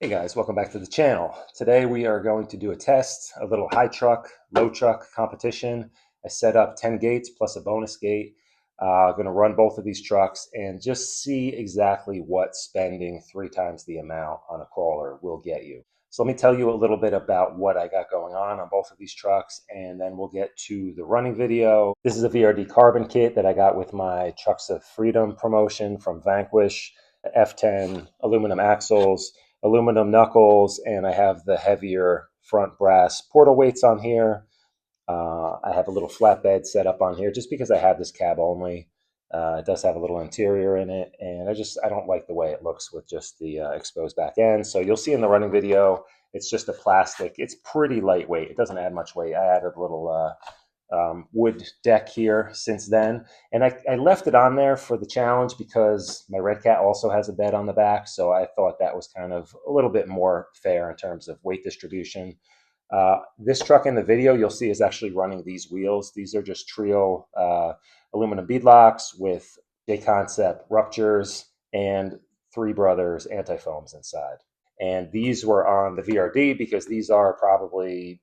Hey guys, welcome back to the channel. Today we are going to do a test, a little high truck, low truck competition. I set up 10 gates plus a bonus gate. Going to run both of these trucks and just see exactly what spending 3 times the amount on a crawler will get you. So let me tell you a little bit about what I got going on both of these trucks, and then we'll get to the running video. This is a VRD Carbon kit that I got with my Trucks of Freedom promotion from Vanquish. F10 aluminum axles, aluminum knuckles, and I have the heavier front brass portal weights on here. I have a little flatbed set up on here just because I have this cab only. It does have a little interior in it, and I don't like the way it looks with just the exposed back end. So you'll see in the running video, it's just a plastic. It's pretty lightweight. It doesn't add much weight. I added a little wood deck here since then, and I left it on there for the challenge because my Redcat also has a bed on the back, so I thought that was kind of a little bit more fair in terms of weight distribution. This truck in the video you'll see is actually running these wheels. These are just Trio aluminum beadlocks with JConcepts ruptures and Three Brothers anti-foams inside. And these were on the VRD because these are probably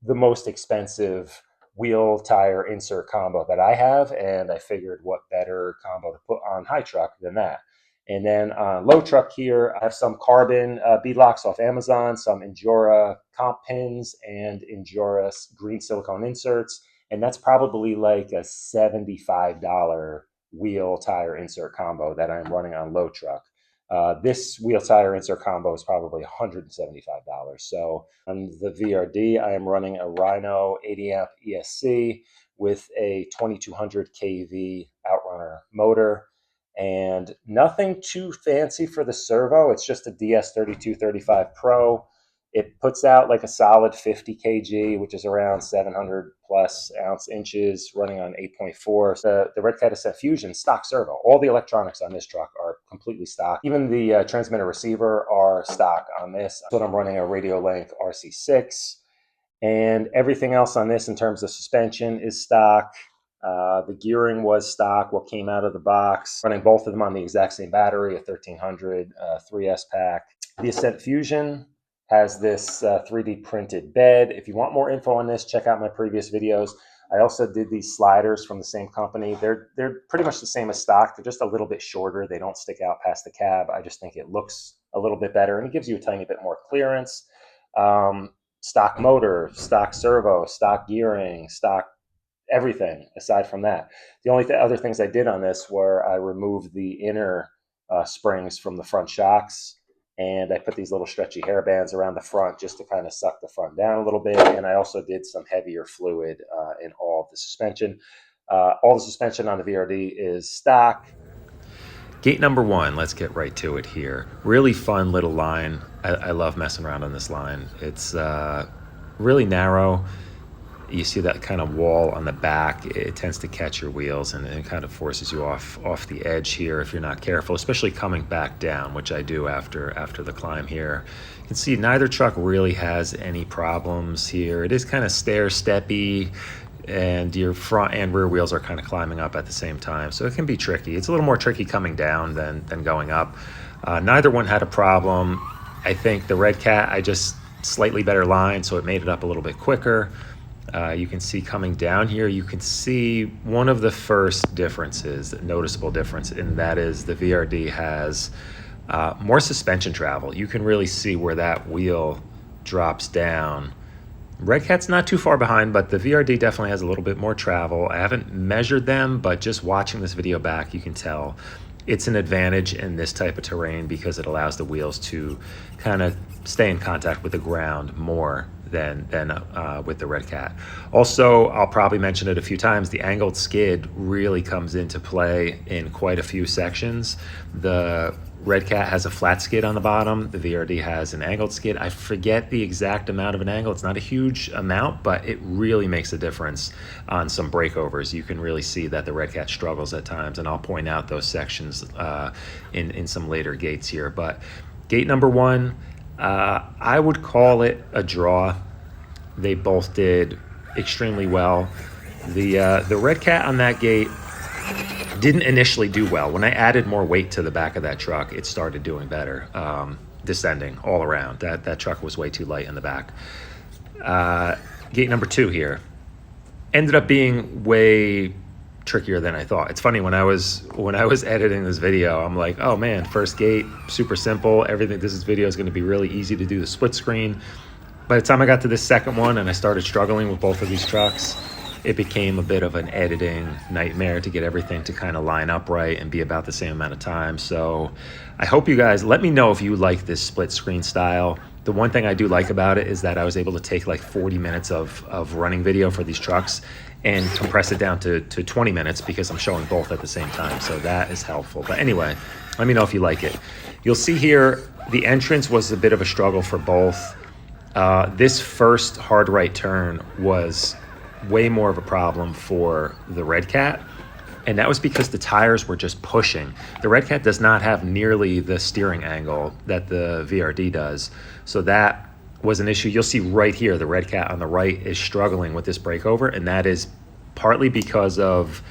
the most expensive wheel tire insert combo that I have, and I figured what better combo to put on high truck than that. And then on low truck here, I have some carbon beadlocks off Amazon, some Endura comp pins, and Endura green silicone inserts, and that's probably like a $75 wheel tire insert combo that I'm running on low truck. This wheel tire insert combo is probably $175. So on the VRD, I am running a Rhino 80 amp ESC with a 2200 kV outrunner motor, and nothing too fancy for the servo. It's just a DS3235 Pro. It puts out like a solid 50 kg, which is around 700 plus ounce inches, running on 8.4. The Redcat Ascent Fusion stock servo. All the electronics on this truck are completely stock. Even the transmitter receiver are stock on this. So I'm running a Radio Link RC6, and everything else on this in terms of suspension is stock. The gearing was stock, what came out of the box. Running both of them on the exact same battery, a 1300 3S pack. The Ascent Fusion has this 3D printed bed. If you want more info on this, check out my previous videos. I also did these sliders from the same company. They're pretty much the same as stock. They're just a little bit shorter. They don't stick out past the cab. I just think it looks a little bit better, and it gives you a tiny bit more clearance. Stock motor, stock servo, stock gearing, stock everything aside from that. The only other things I did on this were I removed the inner springs from the front shocks, and I put these little stretchy hair bands around the front just to kind of suck the front down a little bit. And I also did some heavier fluid in all of the suspension. All the suspension on the VRD is stock. Gate number 1, let's get right to it here. Really fun little line. I love messing around on this line. It's really narrow. You see that kind of wall on the back. It tends to catch your wheels, and it kind of forces you off the edge here if you're not careful, especially coming back down, which I do after the climb here. You can see neither truck really has any problems here. It is kind of stair-steppy, and your front and rear wheels are kind of climbing up at the same time, so it can be tricky. It's a little more tricky coming down than going up. Neither one had a problem. I think the Redcat, I just slightly better line, so it made it up a little bit quicker. You can see coming down here, you can see one of the first differences, noticeable difference, and that is the VRD has more suspension travel. You can really see where that wheel drops down. Redcat's not too far behind, but the VRD definitely has a little bit more travel. I haven't measured them, but just watching this video back, you can tell it's an advantage in this type of terrain because it allows the wheels to kind of stay in contact with the ground more than with the Redcat. Also, I'll probably mention it a few times, the angled skid really comes into play in quite a few sections. The Redcat has a flat skid on the bottom. The VRD has an angled skid. I forget the exact amount of an angle. It's not a huge amount, but it really makes a difference on some breakovers. You can really see that the Redcat struggles at times, and I'll point out those sections in some later gates here. But gate number 1, I would call it a draw. They both did extremely well. The Redcat on that gate didn't initially do well. When I added more weight to the back of that truck, it started doing better. descending all around. That truck was way too light in the back. Gate number 2 here ended up being way trickier than I thought. It's funny, when I was editing this video, I'm like, oh man, first gate, super simple, everything. This video is going to be really easy to do the split screen. By the time I got to this second one and I started struggling with both of these trucks, it became a bit of an editing nightmare to get everything to kind of line up right and be about the same amount of time. So I hope you guys, let me know if you like this split screen style. The one thing I do like about it is that I was able to take like 40 minutes of running video for these trucks and compress it down to 20 minutes because I'm showing both at the same time. So that is helpful. But anyway, let me know if you like it. You'll see here, the entrance was a bit of a struggle for both. This first hard right turn was way more of a problem for the Redcat. And that was because the tires were just pushing. The Redcat does not have nearly the steering angle that the VRD does. So that was an issue. You'll see right here, the Redcat on the right is struggling with this breakover, and that is partly because of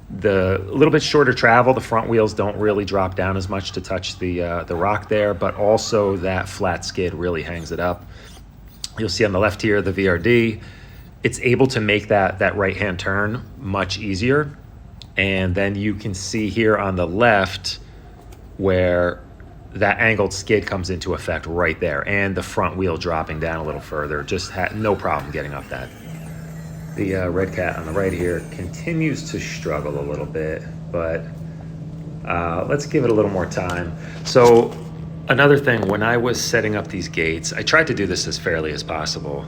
the little bit shorter travel. The front wheels don't really drop down as much to touch the rock there, but also that flat skid really hangs it up. You'll see on the left here, the VRD, it's able to make that right-hand turn much easier. And then you can see here on the left where that angled skid comes into effect right there, and the front wheel dropping down a little further. Just had no problem getting up that. The Redcat on the right here continues to struggle a little bit, but let's give it a little more time. So another thing, when I was setting up these gates, I tried to do this as fairly as possible.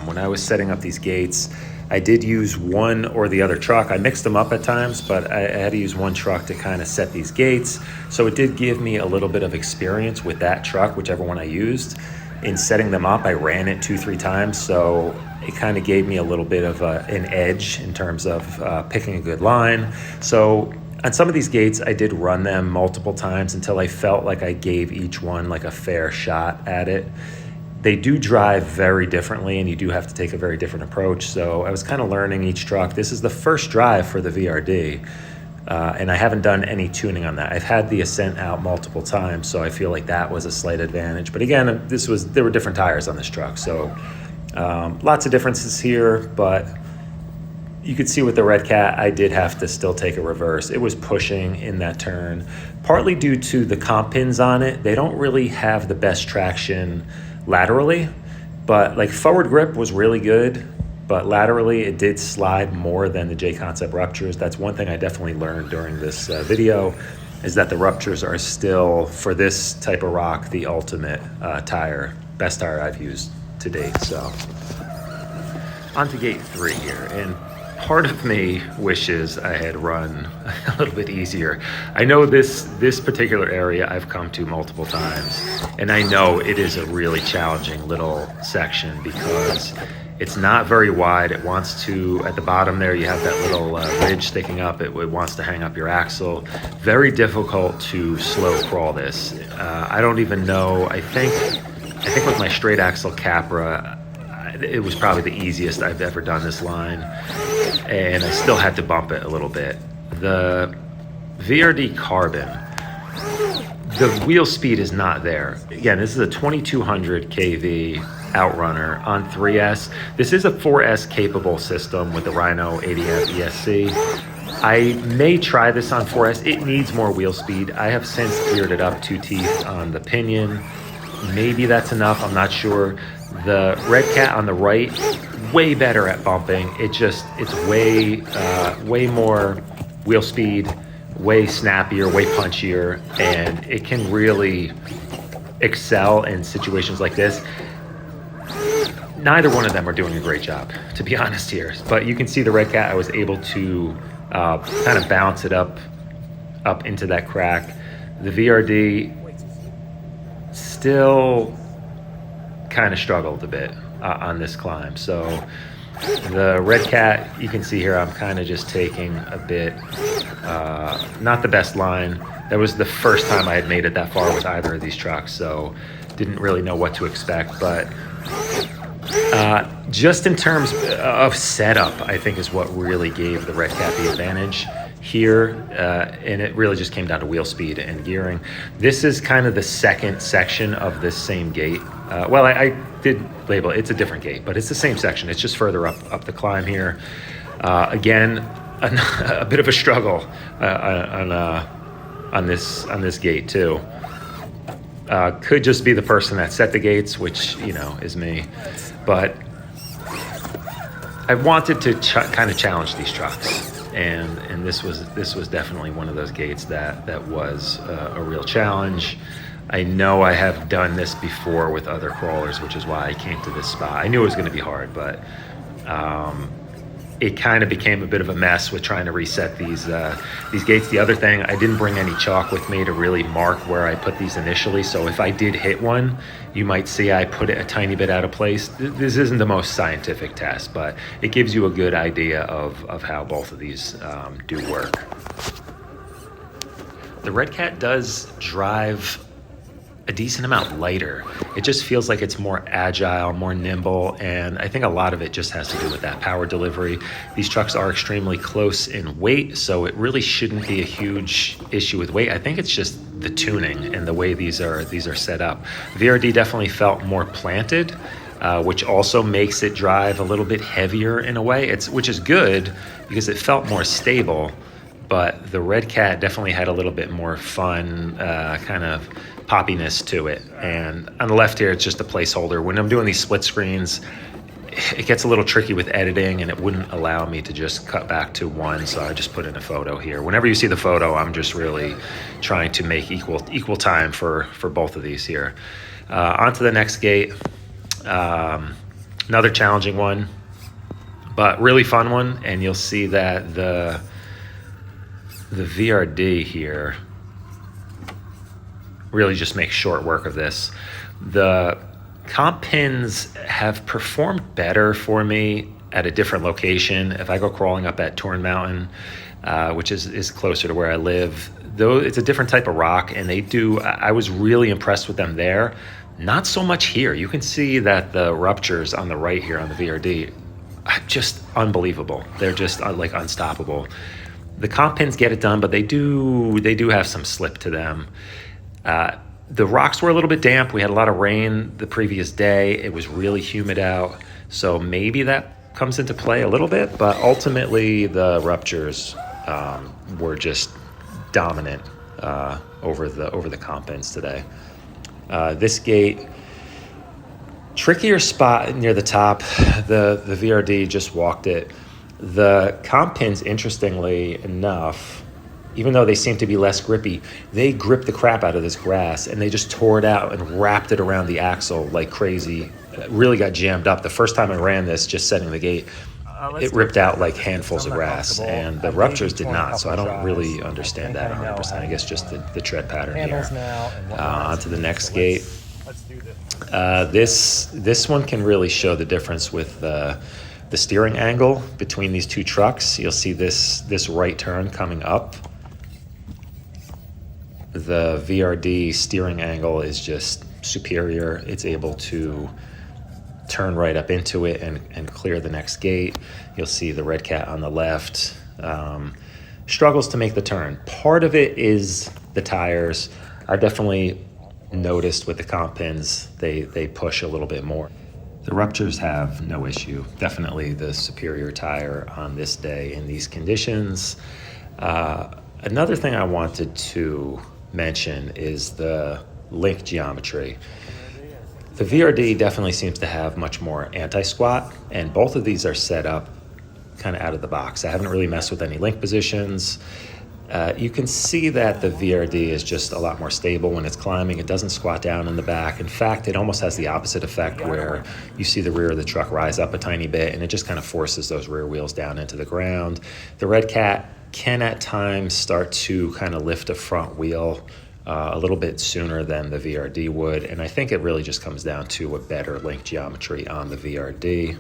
When I was setting up these gates, I did use one or the other truck. I mixed them up at times, but I had to use one truck to kind of set these gates. So it did give me a little bit of experience with that truck, whichever one I used. In setting them up, I ran it 2-3 times, so it kind of gave me a little bit of an edge in terms of picking a good line. So on some of these gates, I did run them multiple times until I felt like I gave each one like a fair shot at it. They do drive very differently, and you do have to take a very different approach. So I was kind of learning each truck. This is the first drive for the VRD, and I haven't done any tuning on that. I've had the Ascent out multiple times, so I feel like that was a slight advantage. But again, there were different tires on this truck, so lots of differences here. But you could see with the Redcat, I did have to still take a reverse. It was pushing in that turn, partly due to the comp pins on it. They don't really have the best traction laterally, but like forward grip was really good, but laterally it did slide more than the JConcepts ruptures. That's one thing I definitely learned during this video, is that the ruptures are still, for this type of rock, the ultimate tire, best tire I've used to date. So on to gate 3 here, and part of me wishes I had run a little bit easier. I know this particular area I've come to multiple times, and I know it is a really challenging little section because it's not very wide. It wants to, at the bottom there, you have that little ridge sticking up. It wants to hang up your axle. Very difficult to slow crawl this. I don't even know, I think with my straight axle Capra, it was probably the easiest I've ever done this line, and I still had to bump it a little bit. The VRD Carbon, the wheel speed is not there. Again, this is a 2200 kV outrunner on 3S. This is a 4S capable system with the Rhino 80F ESC. I may try this on 4S. It needs more wheel speed. I have since geared it up 2 teeth on the pinion. Maybe that's enough, I'm not sure. The Redcat on the right, way better at bumping. It's way more wheel speed, way snappier, way punchier, and it can really excel in situations like this. Neither one of them are doing a great job, to be honest here. But you can see the Redcat, I was able to kind of bounce it up into that crack. The VRD still kind of struggled a bit on this climb. So the Redcat, you can see here, I'm kind of just taking a bit, not the best line. That was the first time I had made it that far with either of these trucks, so didn't really know what to expect. But just in terms of setup, I think is what really gave the Redcat the advantage. here, and it really just came down to wheel speed and gearing. This is kind of the second section of this same gate. Well, I did label it. It's a different gate, but it's the same section. It's just further up the climb here. Again, a bit of a struggle on this gate too. Could just be the person that set the gates, which, you know, is me. But I wanted to kind of challenge these trucks. And this was definitely one of those gates that was a real challenge. I know I have done this before with other crawlers, which is why I came to this spot. I knew it was going to be hard, but it kind of became a bit of a mess with trying to reset these gates. The other thing, I didn't bring any chalk with me to really mark where I put these initially. So if I did hit one, you might see I put it a tiny bit out of place. This isn't the most scientific test, but it gives you a good idea of how both of these do work. The Redcat does drive a decent amount lighter. It just feels like it's more agile, more nimble, and I think a lot of it just has to do with that power delivery. These trucks are extremely close in weight, so it really shouldn't be a huge issue with weight. I think it's just the tuning and the way these are set up. VRD definitely felt more planted, which also makes it drive a little bit heavier in a way, which is good because it felt more stable. But the Redcat definitely had a little bit more fun, kind of poppiness to it. And on the left here, it's just a placeholder. When I'm doing these split screens, it gets a little tricky with editing, and it wouldn't allow me to just cut back to one, so I just put in a photo here. Whenever you see the photo, I'm just really trying to make equal time for both of these here. On to the next gate. Another challenging one, but really fun one, and you'll see that the VRD here really just makes short work of this. The comp pins have performed better for me at a different location. If I go crawling up at Torn Mountain, which is closer to where I live, though it's a different type of rock, and I was really impressed with them there. Not so much here. You can see that the ruptures on the right here on the VRD are just unbelievable. They're just like unstoppable. The comp pins get it done, but they do have some slip to them. The rocks were a little bit damp. We had a lot of rain the previous day. It was really humid out, so maybe that comes into play a little bit, but ultimately the ruptures were just dominant over the comp pins today. This gate, trickier spot near the top. The VRD just walked it. The comp pins, interestingly enough, even though they seem to be less grippy, they grip the crap out of this grass, and they just tore it out and wrapped it around the axle like crazy. It really got jammed up. The first time I ran this, just setting the gate, it ripped out like handfuls of grass, and the ruptures did not, so I don't really understand that 100%. I guess just the tread pattern here. On to the next gate. This one can really show the difference with the steering angle between these two trucks. You'll see this right turn coming up. The VRD steering angle is just superior. It's able to turn right up into it and clear the next gate. You'll see the Redcat on the left struggles to make the turn. Part of it is the tires. I definitely noticed with the comp pins, they push a little bit more. The ruptures have no issue. Definitely the superior tire on this day in these conditions. Another thing I wanted to mention is the link geometry. The VRD definitely seems to have much more anti-squat, and both of these are set up kind of out of the box. I haven't really messed with any link positions. You can see that the VRD is just a lot more stable when it's climbing. It doesn't squat down in the back. In fact, it almost has the opposite effect, where you see the rear of the truck rise up a tiny bit, and it just kind of forces those rear wheels down into the ground. The Redcat can at times start to kind of lift a front wheel a little bit sooner than the VRD would, and I think it really just comes down to a better link geometry on the VRD.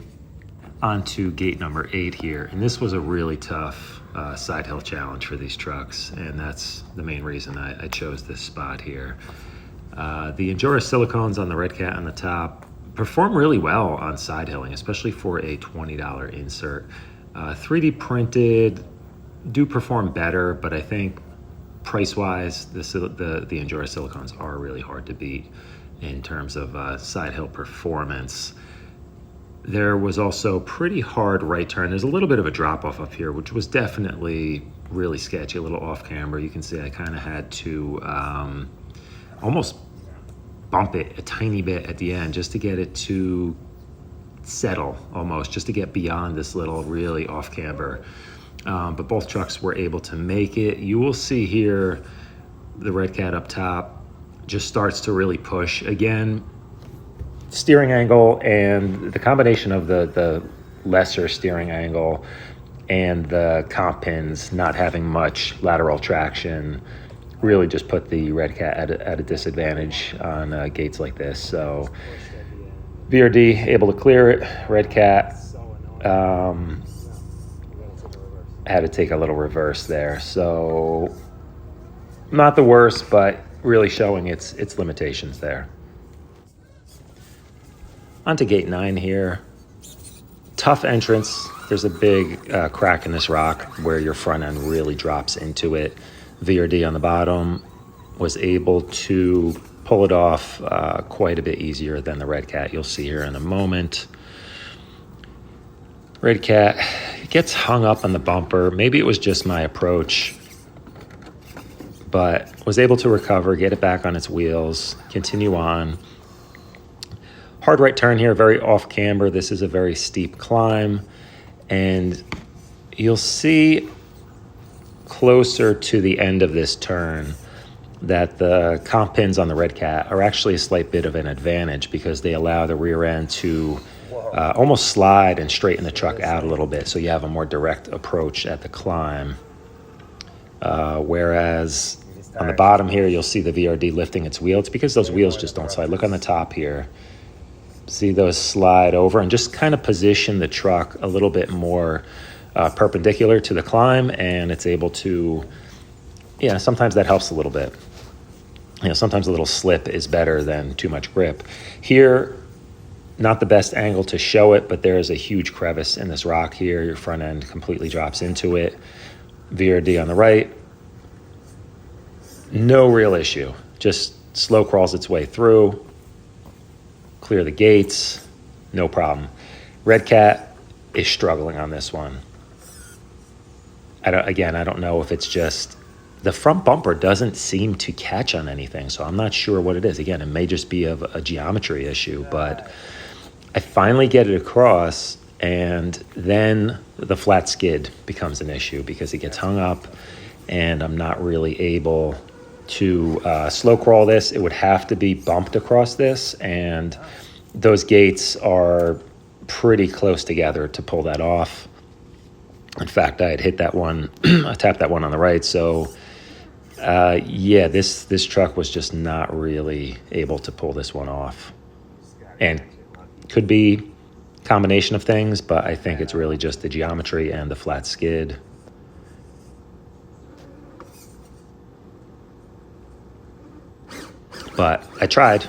On to gate number 8 here, and this was a really tough side hill challenge for these trucks, and that's the main reason I chose this spot here. The Endura silicones on the Redcat on the top perform really well on side hilling, especially for a $20 insert. 3D printed, do perform better, but I think price-wise, the Endura Silicones are really hard to beat in terms of side hill performance. There was also pretty hard right turn. There's a little bit of a drop off up here, which was definitely really sketchy, a little off camera. You can see I kind of had to almost bump it a tiny bit at the end just to get it to settle, almost, just to get beyond this little really off camber. But both trucks were able to make it. You will see here the Redcat up top just starts to really push. Again, steering angle and the combination of the lesser steering angle and the comp pins not having much lateral traction really just put the Redcat at a disadvantage on gates like this. So VRD able to clear it. Redcat had to take a little reverse there. So not the worst, but really showing its limitations there. Onto gate 9 here. Tough entrance. There's a big crack in this rock where your front end really drops into it. VRD on the bottom was able to pull it off quite a bit easier than the Redcat. You'll see here in a moment. Redcat gets hung up on the bumper. Maybe it was just my approach, but was able to recover, get it back on its wheels, continue on. Hard right turn here, very off camber. This is a very steep climb, and you'll see closer to the end of this turn that the comp pins on the Redcat are actually a slight bit of an advantage because they allow the rear end to almost slide and straighten the truck out a little bit, so you have a more direct approach at the climb. Whereas on the bottom here, you'll see the VRD lifting its wheel. It's because those wheels just don't slide. Look on the top here. See those slide over and just kind of position the truck a little bit more perpendicular to the climb, and it's able to, yeah, sometimes that helps a little bit. You know, sometimes a little slip is better than too much grip. Here, not the best angle to show it, but there is a huge crevice in this rock here. Your front end completely drops into it. VRD on the right, no real issue. Just slow crawls its way through. Clear the gates, no problem. Redcat is struggling on this one. I don't know if it's just the front bumper doesn't seem to catch on anything, so I'm not sure what it is. Again, it may just be a geometry issue, but I finally get it across, and then the flat skid becomes an issue because it gets hung up, and I'm not really able to slow crawl this. It would have to be bumped across this, and those gates are pretty close together to pull that off. In fact, I had hit that one, I tapped that one on the right, so yeah, this truck was just not really able to pull this one off. And could be a combination of things, but I think it's really just the geometry and the flat skid. But I tried.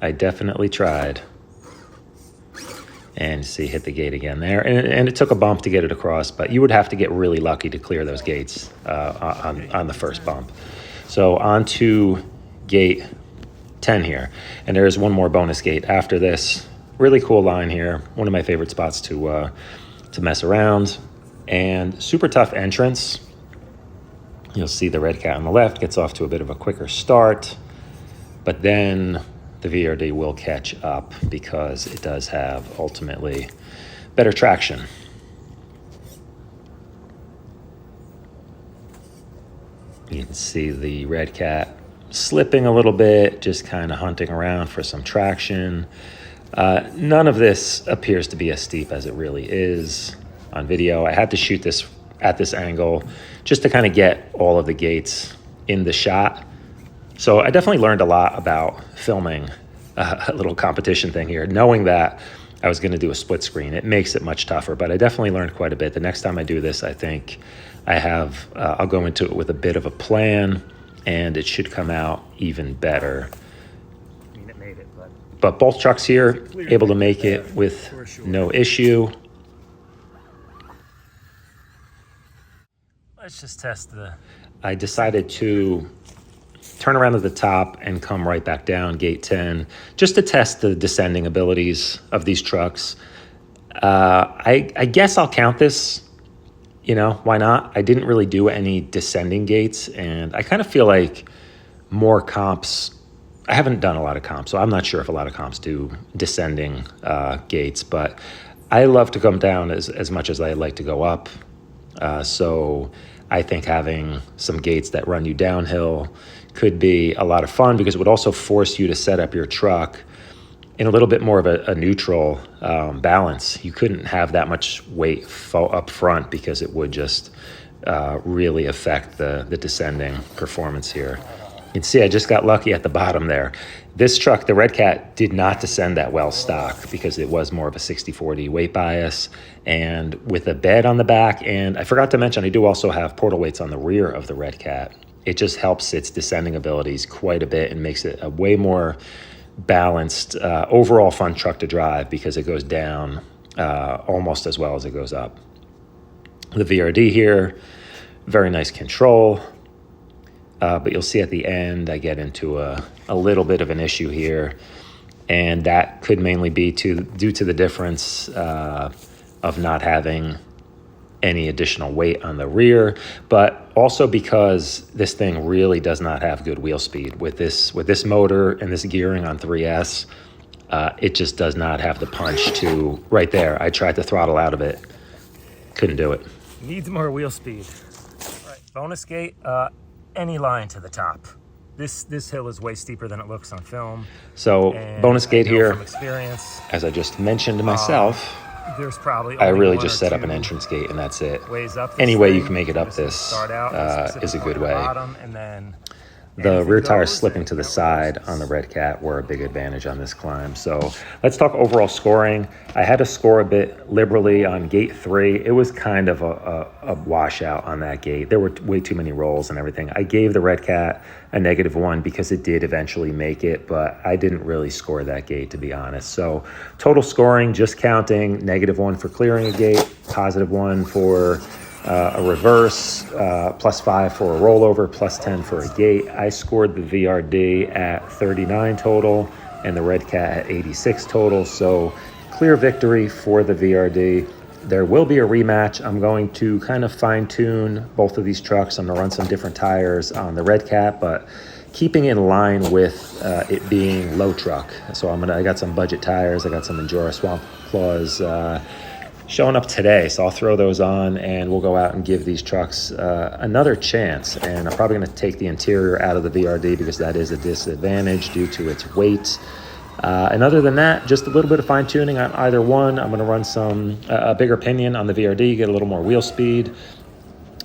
I definitely tried. And see, hit the gate again there. And it took a bump to get it across, but you would have to get really lucky to clear those gates on the first bump. So on to gate 10 here. And there's one more bonus gate after this. Really cool line here. One of my favorite spots to mess around. And super tough entrance. You'll see the Redcat on the left gets off to a bit of a quicker start, but then the VRD will catch up because it does have ultimately better traction. You can see the Redcat slipping a little bit, just kind of hunting around for some traction. None of this appears to be as steep as it really is on video. I had to shoot this at this angle just to kind of get all of the gates in the shot. So I definitely learned a lot about filming a little competition thing here, knowing that I was going to do a split screen. It makes it much tougher, but I definitely learned quite a bit. The next time I do this, I think I'll go into it with a bit of a plan, and it should come out even better. I mean, it made it, But both trucks here able to make it with no issue. Let's just test the... I decided to turn around to the top and come right back down gate 10 just to test the descending abilities of these trucks. I guess I'll count this, you know, why not? I didn't really do any descending gates, and I kind of feel like more comps, I haven't done a lot of comps, so I'm not sure if a lot of comps do descending gates, but I love to come down as much as I like to go up. So I think having some gates that run you downhill could be a lot of fun, because it would also force you to set up your truck in a little bit more of a neutral balance. You couldn't have that much weight up front, because it would just really affect the descending performance here. You can see I just got lucky at the bottom there. This truck, the Redcat, did not descend that well stock, because it was more of a 60-40 weight bias, and with a bed on the back, and I forgot to mention I do also have portal weights on the rear of the Redcat. It just helps its descending abilities quite a bit and makes it a way more balanced, overall fun truck to drive, because it goes down almost as well as it goes up. The VRD here, very nice control, but you'll see at the end I get into a little bit of an issue here, and that could mainly be due to the difference of not having any additional weight on the rear, but also because this thing really does not have good wheel speed. With this motor and this gearing on 3S, it just does not have the punch to, right there, I tried to throttle out of it, couldn't do it. Needs more wheel speed. All right, bonus gate, any line to the top. This hill is way steeper than it looks on film. So bonus gate here, from experience, as I just mentioned to myself, there's probably I really just set up an entrance gate and that's it. Any way you can make it up this is a good way. And then the rear tires slipping to the side on the Redcat were a big advantage on this climb. So let's talk overall scoring. I had to score a bit liberally on gate 3. It was kind of a washout on that gate. There were way too many rolls and everything. I gave the Redcat a -1 because it did eventually make it, but I didn't really score that gate, to be honest. So total scoring, just counting, -1 for clearing a gate, +1 for a reverse, +5 for a rollover, +10 for a gate. I scored the VRD at 39 total and the Redcat at 86 total. So clear victory for the VRD. There will be a rematch. I'm going to kind of fine tune both of these trucks. I'm gonna run some different tires on the Redcat, but keeping in line with it being low truck. So I got some budget tires. I got some Endura Swamp Claws showing up today, so I'll throw those on and we'll go out and give these trucks another chance. And I'm probably going to take the interior out of the VRD because that is a disadvantage due to its weight. And other than that, just a little bit of fine tuning on either one. I'm going to run a bigger pinion on the VRD, get a little more wheel speed,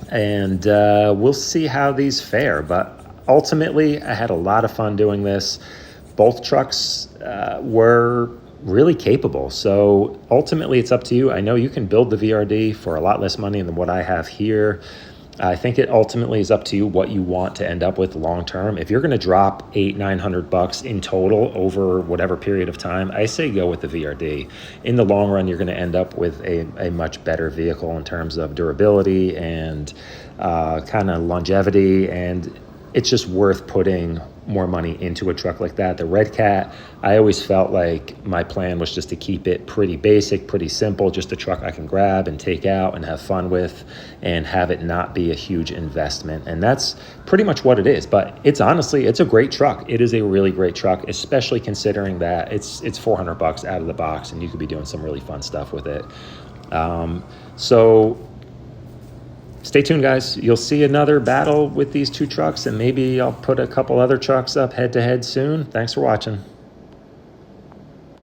and we'll see how these fare. But ultimately, I had a lot of fun doing this. Both trucks were really capable. So ultimately it's up to you. I know you can build the VRD for a lot less money than what I have here. I think it ultimately is up to you what you want to end up with long term. If you're going to drop $800-900 in total over whatever period of time, I say go with the VRD. In the long run, you're going to end up with a much better vehicle in terms of durability and kind of longevity, and it's just worth putting more money into a truck like that. The Redcat, I always felt like my plan was just to keep it pretty basic, pretty simple, just a truck I can grab and take out and have fun with and have it not be a huge investment. And that's pretty much what it is. But it's honestly, it's a great truck. It is a really great truck, especially considering that it's $400 out of the box and you could be doing some really fun stuff with it. So stay tuned, guys. You'll see another battle with these two trucks, and maybe I'll put a couple other trucks up head to head soon. Thanks for watching.